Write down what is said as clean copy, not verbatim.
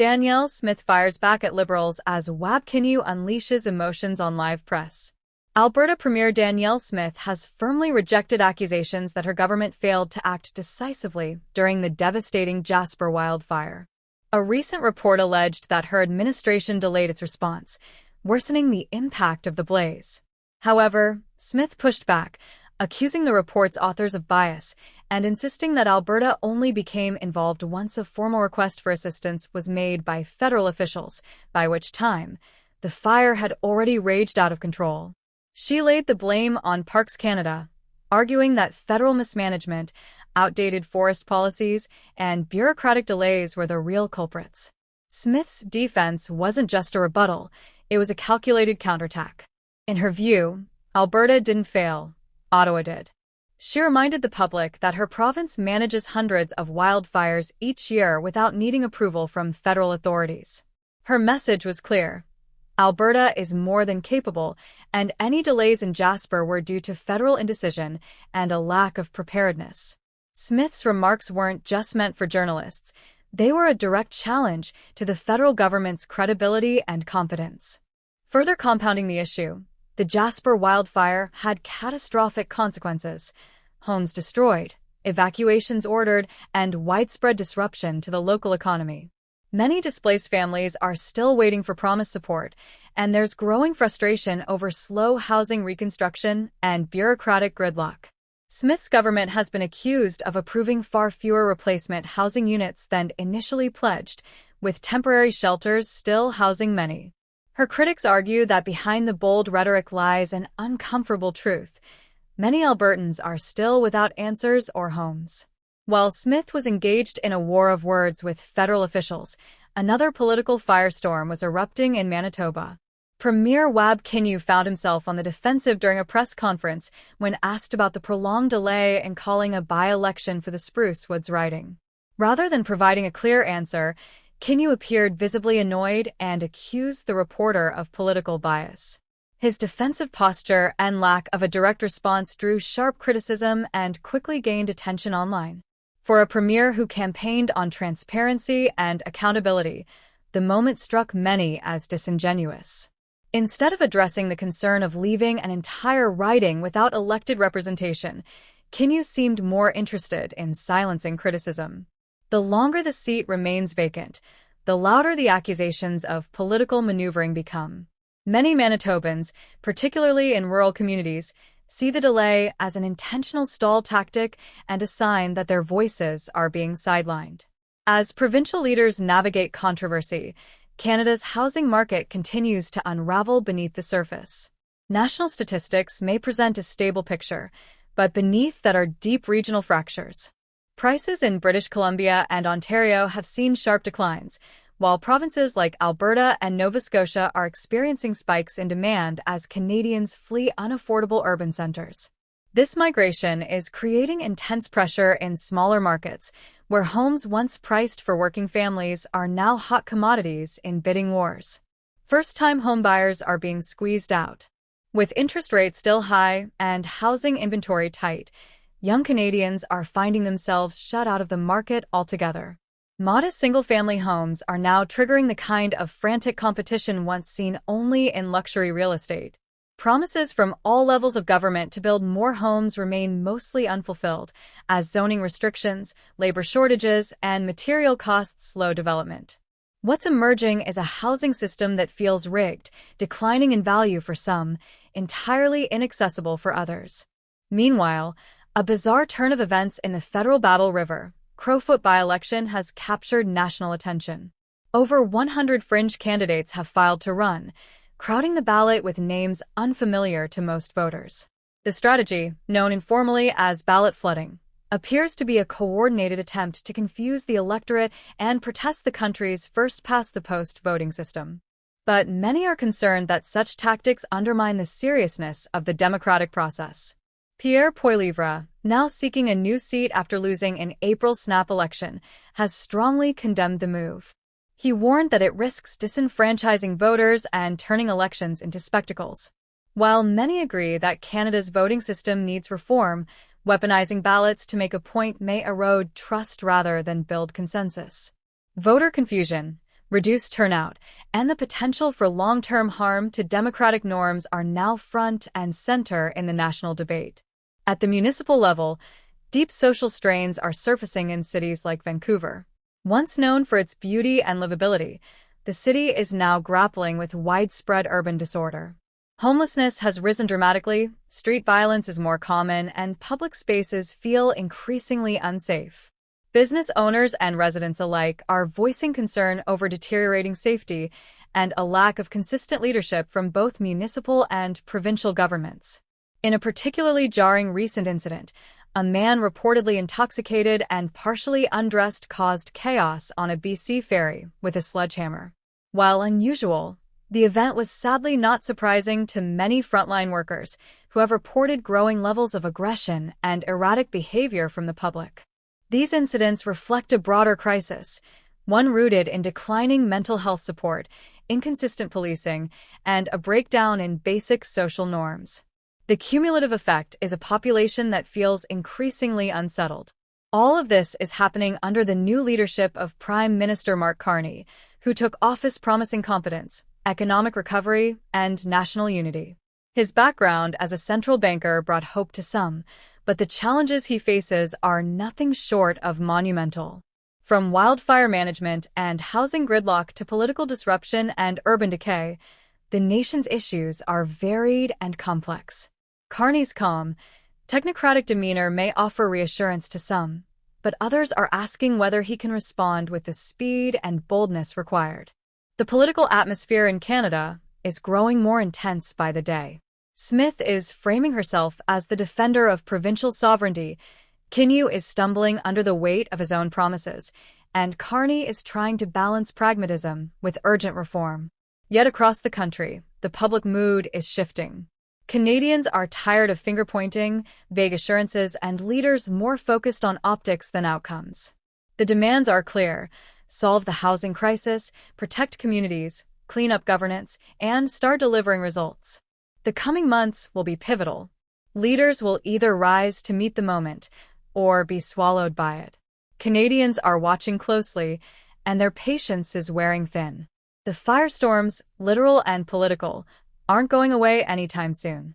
Danielle Smith fires back at Liberals as Wab Kinew unleashes emotions on live press. Alberta Premier Danielle Smith has firmly rejected accusations that her government failed to act decisively during the devastating Jasper wildfire. A recent report alleged that her administration delayed its response, worsening the impact of the blaze. However, Smith pushed back, accusing the report's authors of bias and insisting that Alberta only became involved once a formal request for assistance was made by federal officials, by which time the fire had already raged out of control. She laid the blame on Parks Canada, arguing that federal mismanagement, outdated forest policies, and bureaucratic delays were the real culprits. Smith's defense wasn't just a rebuttal, it was a calculated counterattack. In her view, Alberta didn't fail, Ottawa did. She reminded the public that her province manages hundreds of wildfires each year without needing approval from federal authorities. Her message was clear. Alberta is more than capable, and any delays in Jasper were due to federal indecision and a lack of preparedness. Smith's remarks weren't just meant for journalists. They were a direct challenge to the federal government's credibility and competence. Further compounding the issue, the Jasper wildfire had catastrophic consequences: homes destroyed, evacuations ordered, and widespread disruption to the local economy. Many displaced families are still waiting for promised support, and there's growing frustration over slow housing reconstruction and bureaucratic gridlock. Smith's government has been accused of approving far fewer replacement housing units than initially pledged, with temporary shelters still housing many. Her critics argue that behind the bold rhetoric lies an uncomfortable truth. Many Albertans are still without answers or homes. While Smith was engaged in a war of words with federal officials, another political firestorm was erupting in Manitoba. Premier Wab Kinew found himself on the defensive during a press conference when asked about the prolonged delay in calling a by-election for the Spruce Woods riding. Rather than providing a clear answer, Kinew appeared visibly annoyed and accused the reporter of political bias. His defensive posture and lack of a direct response drew sharp criticism and quickly gained attention online. For a premier who campaigned on transparency and accountability, the moment struck many as disingenuous. Instead of addressing the concern of leaving an entire riding without elected representation, Kinew seemed more interested in silencing criticism. The longer the seat remains vacant, the louder the accusations of political maneuvering become. Many Manitobans, particularly in rural communities, see the delay as an intentional stall tactic and a sign that their voices are being sidelined. As provincial leaders navigate controversy, Canada's housing market continues to unravel beneath the surface. National statistics may present a stable picture, but beneath that are deep regional fractures. Prices in British Columbia and Ontario have seen sharp declines, while provinces like Alberta and Nova Scotia are experiencing spikes in demand as Canadians flee unaffordable urban centers. This migration is creating intense pressure in smaller markets, where homes once priced for working families are now hot commodities in bidding wars. First-time homebuyers are being squeezed out. With interest rates still high and housing inventory tight, young Canadians are finding themselves shut out of the market altogether. Modest single-family homes are now triggering the kind of frantic competition once seen only in luxury real estate. Promises from all levels of government to build more homes remain mostly unfulfilled, as zoning restrictions, labor shortages, and material costs slow development. What's emerging is a housing system that feels rigged, declining in value for some, entirely inaccessible for others. Meanwhile, a bizarre turn of events in the federal Battle River, Crowfoot by-election has captured national attention. Over 100 fringe candidates have filed to run, crowding the ballot with names unfamiliar to most voters. The strategy, known informally as ballot flooding, appears to be a coordinated attempt to confuse the electorate and protest the country's first-past-the-post voting system. But many are concerned that such tactics undermine the seriousness of the democratic process. Pierre Poilievre, now seeking a new seat after losing an April snap election, has strongly condemned the move. He warned that it risks disenfranchising voters and turning elections into spectacles. While many agree that Canada's voting system needs reform, weaponizing ballots to make a point may erode trust rather than build consensus. Voter confusion, Reduced turnout, and the potential for long-term harm to democratic norms are now front and center in the national debate. At the municipal level, deep social strains are surfacing in cities like Vancouver. Once known for its beauty and livability, the city is now grappling with widespread urban disorder. Homelessness has risen dramatically, street violence is more common, and public spaces feel increasingly unsafe. Business owners and residents alike are voicing concern over deteriorating safety and a lack of consistent leadership from both municipal and provincial governments. In a particularly jarring recent incident, a man reportedly intoxicated and partially undressed caused chaos on a BC ferry with a sledgehammer. While unusual, the event was sadly not surprising to many frontline workers who have reported growing levels of aggression and erratic behavior from the public. These incidents reflect a broader crisis, one rooted in declining mental health support, inconsistent policing, and a breakdown in basic social norms. The cumulative effect is a population that feels increasingly unsettled. All of this is happening under the new leadership of Prime Minister Mark Carney, who took office promising competence, economic recovery, and national unity. His background as a central banker brought hope to some, but the challenges he faces are nothing short of monumental. From wildfire management and housing gridlock to political disruption and urban decay, the nation's issues are varied and complex. Carney's calm, technocratic demeanor may offer reassurance to some, but others are asking whether he can respond with the speed and boldness required. The political atmosphere in Canada is growing more intense by the day. Smith is framing herself as the defender of provincial sovereignty, Kinew is stumbling under the weight of his own promises, and Carney is trying to balance pragmatism with urgent reform. Yet across the country, the public mood is shifting. Canadians are tired of finger-pointing, vague assurances, and leaders more focused on optics than outcomes. The demands are clear: solve the housing crisis, protect communities, clean up governance, and start delivering results. The coming months will be pivotal. Leaders will either rise to meet the moment or be swallowed by it. Canadians are watching closely, and their patience is wearing thin. The firestorms, literal and political, aren't going away anytime soon.